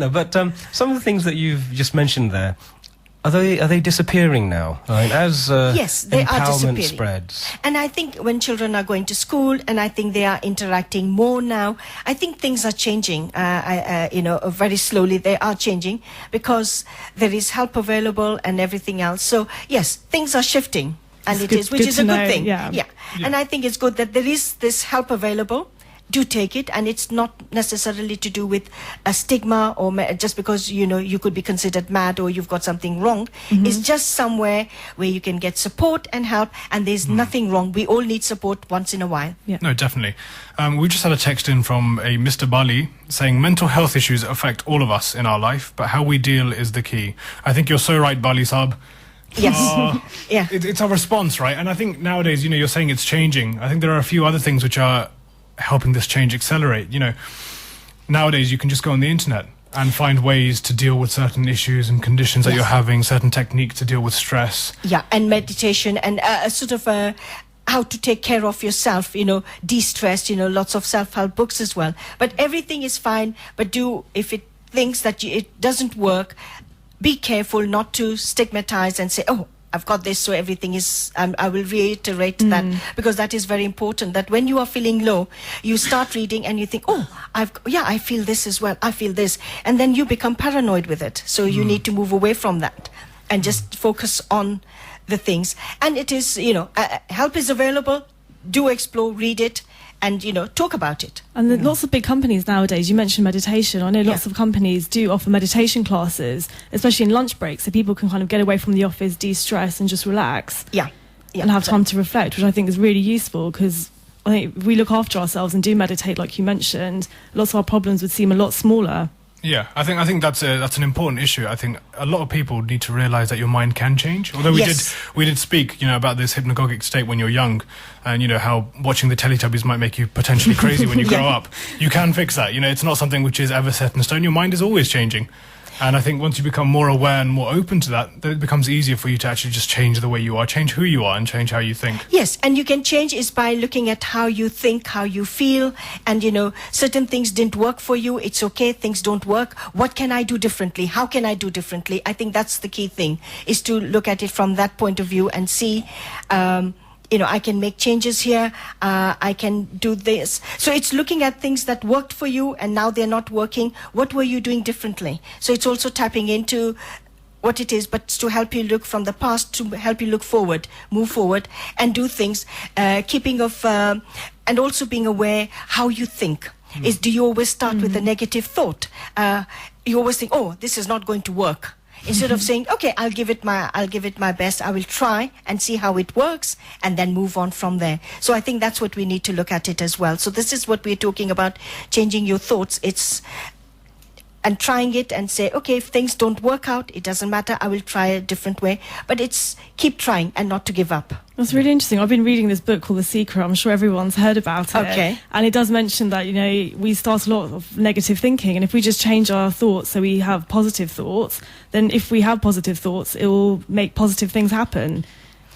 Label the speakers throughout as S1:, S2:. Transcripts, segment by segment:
S1: No, but some of the things that you've just mentioned there, are they disappearing now? Right? As
S2: yes, they are
S1: empowerment
S2: disappearing.
S1: spreads.
S2: And I think when children are going to school, and I think they are interacting more now, I think things are changing. Very slowly they are changing because there is help available and everything else. So yes, things are shifting, and which is a good thing.
S3: Yeah.
S2: And I think it's good that there is this help available. Do take it, and it's not necessarily to do with a stigma or just because you could be considered mad or you've got something wrong. It's just somewhere where you can get support and help, and there's nothing wrong. We all need support once in a while.
S3: Yeah.
S4: No, definitely. We just had a text in from a Mr. Bali saying mental health issues affect all of us in our life, but how we deal is the key. I think you're so right, Bali Saab.
S2: Yes. Yeah.
S4: It's our response, right? And I think nowadays, you're saying it's changing. I think there are a few other things which are helping this change accelerate. Nowadays you can just go on the internet and find ways to deal with certain issues and conditions that you're having, certain technique to deal with stress.
S2: Yeah, and meditation and how to take care of yourself, de-stress, lots of self-help books as well. But everything is fine, but if it thinks that it doesn't work, be careful not to stigmatize and say, oh, I've got this, so everything is, I will reiterate that, because that is very important, that when you are feeling low, you start reading and you think, oh, I feel this as well, I feel this. And then you become paranoid with it. So you need to move away from that and just focus on the things. And it is, help is available, do explore, read it, and talk about it.
S3: And lots of big companies nowadays, you mentioned meditation. I know lots of companies do offer meditation classes, especially in lunch breaks, so people can kind of get away from the office, de-stress and just relax. And have time to reflect, which I think is really useful, because I think if we look after ourselves and do meditate, like you mentioned, lots of our problems would seem a lot smaller.
S4: Yeah, I think that's an important issue. I think a lot of people need to realise that your mind can change. Although we did speak, about this hypnagogic state when you're young, and how watching the Teletubbies might make you potentially crazy when you grow up. You can fix that. It's not something which is ever set in stone. Your mind is always changing. And I think once you become more aware and more open to that, then it becomes easier for you to actually just change the way you are, change who you are, and change how you think.
S2: Yes, and you can change is by looking at how you think, how you feel, and certain things didn't work for you. It's okay, things don't work. What can I do differently? How can I do differently? I think that's the key thing, is to look at it from that point of view and see, I can make changes here, I can do this. So it's looking at things that worked for you and now they're not working. What were you doing differently? So it's also tapping into what it is, but to help you look from the past, to help you look forward, move forward and do things, and also being aware how you think. Do you always start with a negative thought? You always think, oh, this is not going to work. Instead of saying, okay, I'll give it my best, I will try and see how it works, and then move on from there. So I think that's what we need to look at it as well. So this is what we're talking about, changing your thoughts. And trying it and say, okay, if things don't work out, it doesn't matter, I will try a different way. But it's keep trying and not to give up.
S3: That's really interesting. I've been reading this book called The Secret. I'm sure everyone's heard about it.
S2: Okay.
S3: And it does mention that, we start a lot of negative thinking. And if we just change our thoughts so we have positive thoughts, then if we have positive thoughts, it will make positive things happen.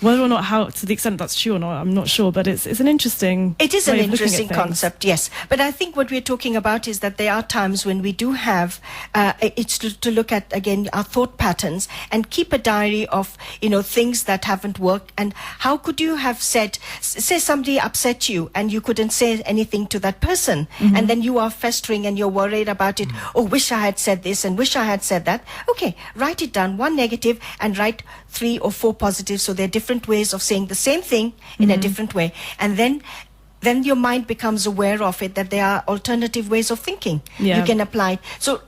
S3: Whether or not to the extent that's true or not, I'm not sure, but it's an interesting
S2: It is an interesting concept, yes. But I think what we're talking about is that there are times when we do have, it's to look at, again, our thought patterns and keep a diary of, things that haven't worked. And how could you have said, say somebody upset you and you couldn't say anything to that person. And then you are festering and you're worried about it. Oh, wish I had said this and wish I had said that. Okay, write it down, one negative and write 3 or 4 positives. So they're different ways of saying the same thing in a different way, and then your mind becomes aware of it, that there are alternative ways of thinking. You can apply it. So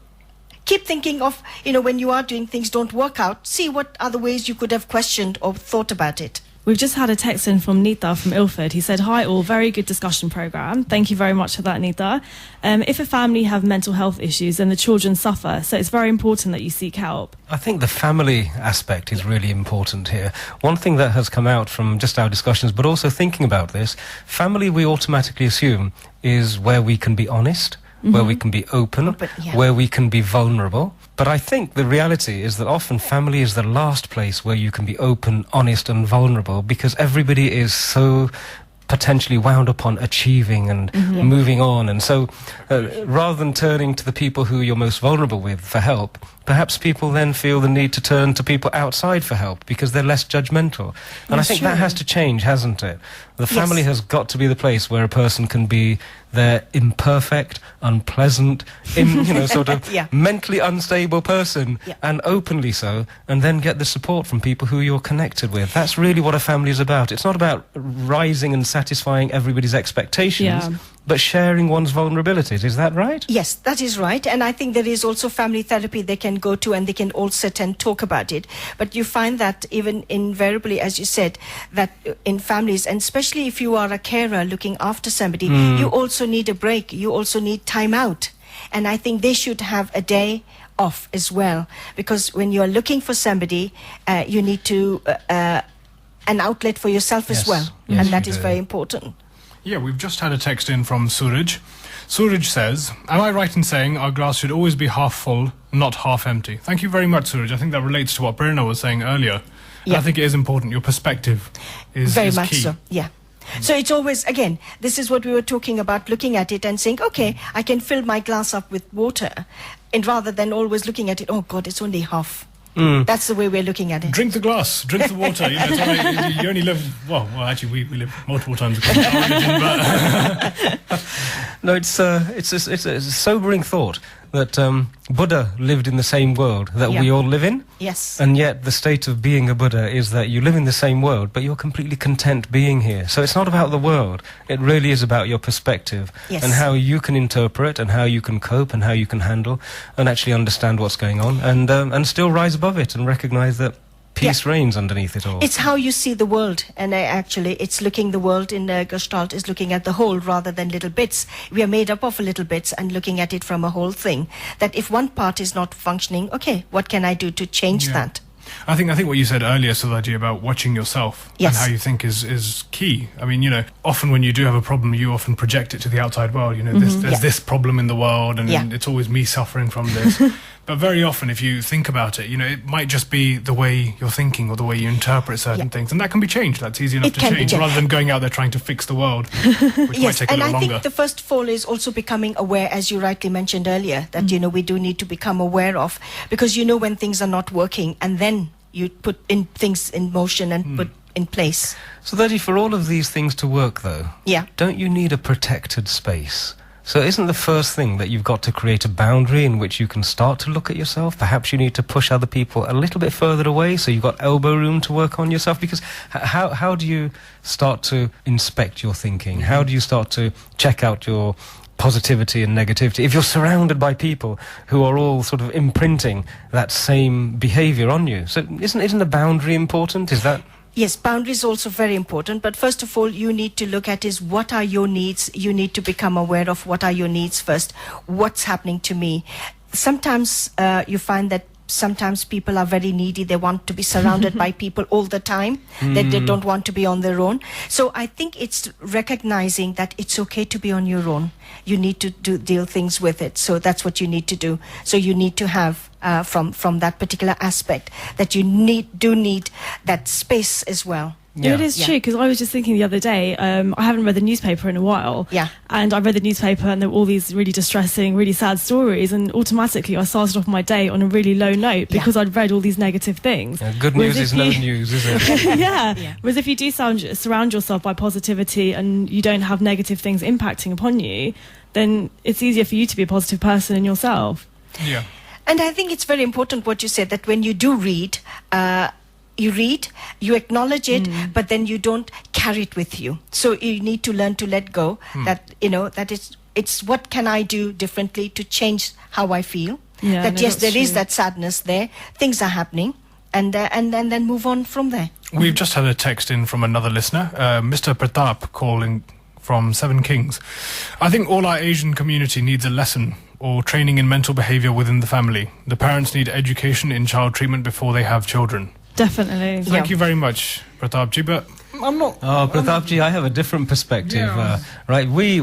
S2: keep thinking of, when you are doing things don't work out, see what other ways you could have questioned or thought about it.
S3: We've just had a text in from Nita from Ilford. He said, hi all, very good discussion programme. Thank you very much for that, Nita. If a family have mental health issues, then the children suffer. So it's very important that you seek help.
S1: I think the family aspect is really important here. One thing that has come out from just our discussions, but also thinking about this, family we automatically assume is where we can be honest, where we can be open, where we can be vulnerable. But I think the reality is that often family is the last place where you can be open, honest and vulnerable, because everybody is so potentially wound up on achieving and moving on. And so rather than turning to the people who you're most vulnerable with for help, perhaps people then feel the need to turn to people outside for help because they're less judgmental. And I think that has to change, hasn't it? The family has got to be the place where a person can be their imperfect, unpleasant, sort of mentally unstable person, and openly so, and then get the support from people who you're connected with. That's really what a family is about. It's not about rising and satisfying everybody's expectations, but sharing one's vulnerabilities. Is that right?
S2: Yes, that is right. And I think there is also family therapy they can go to, and they can all sit and talk about it. But you find that even invariably, as you said, that in families, and especially if you are a carer looking after somebody, you also need a break. You also need time out. And I think they should have a day off as well. Because when you're looking for somebody, you need to an outlet for yourself as well. And that is very important.
S4: Yeah, we've just had a text in from Suraj. Suraj says, am I right in saying our glass should always be half full, not half empty? Thank you very much, Suraj. I think that relates to what Prerna was saying earlier. I think it is important. Your perspective is
S2: very much
S4: key.
S2: So, yeah. So it's always, again, this is what we were talking about, looking at it and saying, okay, I can fill my glass up with water, and rather than always looking at it, oh God, it's only half. That's the way we're looking at it.
S4: Drink the glass, drink the water. You only live, well, actually, we live multiple times across our religion, but...
S1: No, it's a sobering thought that Buddha lived in the same world that we all live in.
S2: Yes.
S1: And yet the state of being a Buddha is that you live in the same world, but you're completely content being here. So it's not about the world. It really is about your perspective and how you can interpret and how you can cope and how you can handle and actually understand what's going on and still rise above it and recognize that peace reigns underneath it all.
S2: It's how you see the world, and actually it's looking the world in Gestalt is looking at the whole rather than little bits. We are made up of little bits and looking at it from a whole thing. That if one part is not functioning, okay, what can I do to change that?
S4: I think what you said earlier, Sudhaji, about watching yourself and how you think is key. I mean, often when you do have a problem, you often project it to the outside world. There's this problem in the world, and it's always me suffering from this. But very often, if you think about it, it might just be the way you're thinking or the way you interpret certain things, and that can be changed. That's easy enough to change, rather than going out there trying to fix the world, which might take a little longer.
S2: And I think the first of all is also becoming aware, as you rightly mentioned earlier, that we do need to become aware of, because when things are not working, and then you put in things in motion and put in place.
S1: So, Daji, for all of these things to work, though, don't you need a protected space? So isn't the first thing that you've got to create a boundary in which you can start to look at yourself? Perhaps you need to push other people a little bit further away so you've got elbow room to work on yourself? Because how do you start to inspect your thinking? How do you start to check out your positivity and negativity if you're surrounded by people who are all sort of imprinting that same behavior on you? So isn't a boundary important? Is that...
S2: Yes, boundaries are also very important. But first of all, you need to look at is what are your needs. You need to become aware of what are your needs first. What's happening to me? Sometimes you find that sometimes people are very needy. They want to be surrounded by people all the time. They don't want to be on their own. So I think it's recognizing that it's okay to be on your own. You need to deal things with it. So that's what you need to do. So you need to have from that particular aspect that you do need that space as well.
S3: Yeah. It is true, because I was just thinking the other day, I haven't read the newspaper in a while. Yeah. And I read the newspaper and there were all these really distressing, really sad stories, and automatically I started off my day on a really low note because I'd read all these negative things.
S1: Yeah, good news is no news, is it?
S3: Whereas if you do surround yourself by positivity and you don't have negative things impacting upon you, then it's easier for you to be a positive person in yourself.
S4: Yeah.
S2: And I think it's very important what you said, that when you do read, you acknowledge it, but then you don't carry it with you. So you need to learn to let go, that, that it's what can I do differently to change how I feel. Yeah, that yes, there is that sadness there, things are happening, and then move on from there.
S4: We've just had a text in from another listener, Mr. Pratap calling from Seven Kings. I think all our Asian community needs a lesson or training in mental behaviour within the family. The parents need education in child treatment before they have children.
S3: Definitely.
S4: Thank you very much, Pratapji, but I'm not...
S1: Oh, Pratapji, I have a different perspective, right? We,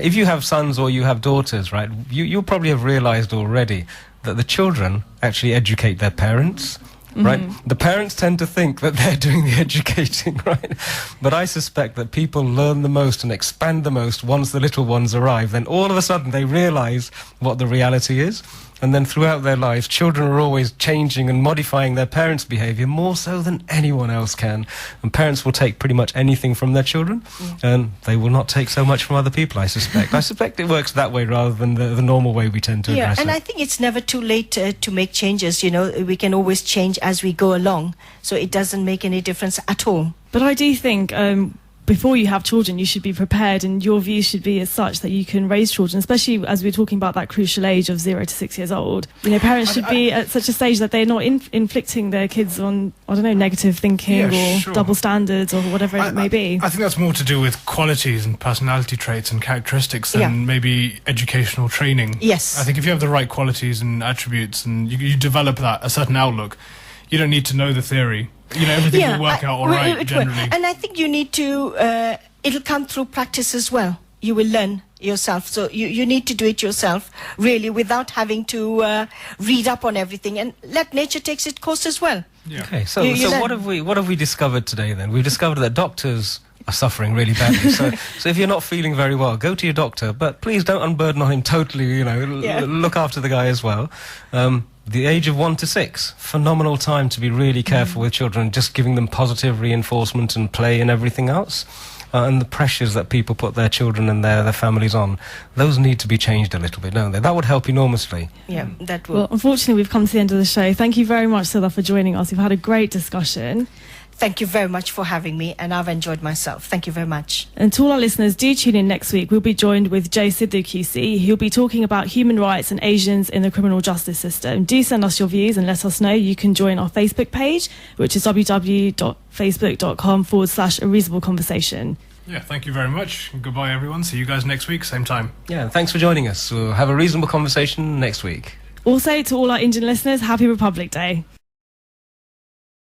S1: if you have sons or you have daughters, right, you probably have realised already that the children actually educate their parents. right? The parents tend to think that they're doing the educating, right? But I suspect that people learn the most and expand the most once the little ones arrive. Then all of a sudden they realize what the reality is. And then throughout their lives, children are always changing and modifying their parents' behavior more so than anyone else can. And parents will take pretty much anything from their children, and they will not take so much from other people, I suspect. I suspect it works that way rather than the normal way we tend to address it.
S2: And I think it's never too late to make changes. You know, we can always change as we go along, so it doesn't make any difference at all.
S3: But I do think before you have children, you should be prepared, and your views should be as such that you can raise children, especially as we're talking about that crucial age of 0 to 6 years old. You know, parents should be at such a stage that they're not inflicting their kids on, I don't know, negative thinking or double standards or whatever it may be.
S4: I think that's more to do with qualities and personality traits and characteristics than maybe educational training.
S2: Yes.
S4: I think if you have the right qualities and attributes and you develop a certain outlook, you don't need to know the theory. You know, everything will work out all right, generally.
S2: And I think you need to, it'll come through practice as well. You will learn yourself. So you need to do it yourself, really, without having to read up on everything. And let nature take its course as well.
S4: Yeah.
S1: Okay, so what have we discovered today then? We've discovered that doctors are suffering really badly. So if you're not feeling very well, go to your doctor. But please don't unburden on him totally, you know. Look after the guy as well. The age of 1 to 6, phenomenal time to be really careful with children, just giving them positive reinforcement and play and everything else. And the pressures that people put their children and their families on, those need to be changed a little bit, don't they? That would help enormously.
S2: Yeah, that will.
S3: Well, unfortunately, we've come to the end of the show. Thank you very much, Sudha, for joining us. We've had a great discussion.
S2: Thank you very much for having me, and I've enjoyed myself. Thank you very much.
S3: And to all our listeners, do tune in next week. We'll be joined with Jay Sidhu QC. He'll be talking about human rights and Asians in the criminal justice system. Do send us your views and let us know. You can join our Facebook page, which is www.facebook.com/A Reasonable Conversation.
S4: Yeah, thank you very much. Goodbye, everyone. See you guys next week, same time.
S1: Yeah, thanks for joining us. We'll have a reasonable conversation next week.
S3: Also, to all our Indian listeners, Happy Republic Day.